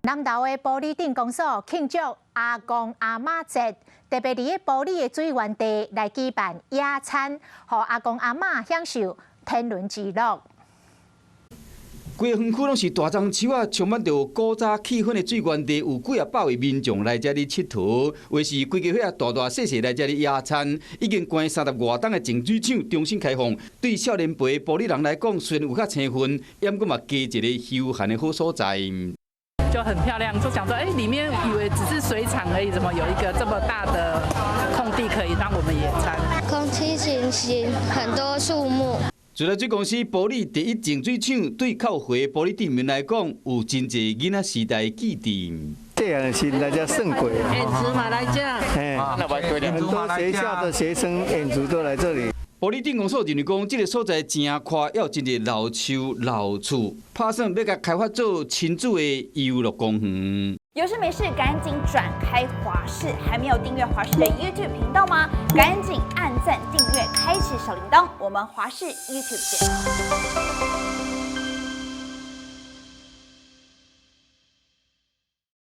南投的玻璃店公所庆祝阿公阿嬷节，特别伫玻璃的水源地来举办野餐，让阿公阿嬷享受天伦之乐。规个园区拢是大樟树啊，充满着古早气氛的水源地，有几百位民众来这里佚佗，为是规家伙大大小小来这里野餐。已经关30外档的净水厂重新开放，对少年辈玻璃人来讲，虽然有较青分，也阁嘛加一个休闲的好所在。就很漂亮，就想说，里面以为只是水厂而已，怎么有一个这么大的空地可以让我们野餐？空气清新，很多树木。自来水公司玻璃第一净水厂对靠回玻璃店民来讲，有真侪囡仔时代记忆。这样的是来这圣鬼，演竹马来这，很多学校的学生演竹都来这里。玻璃电工所认为讲，这个所在真宽，要真侪老树老厝，打算要甲开发做亲子的游乐公园。有事没事赶紧转开华视，还没有订阅华视的 YouTube 频道吗？赶紧按赞订阅，开启小铃铛，我们华视 YouTube 见。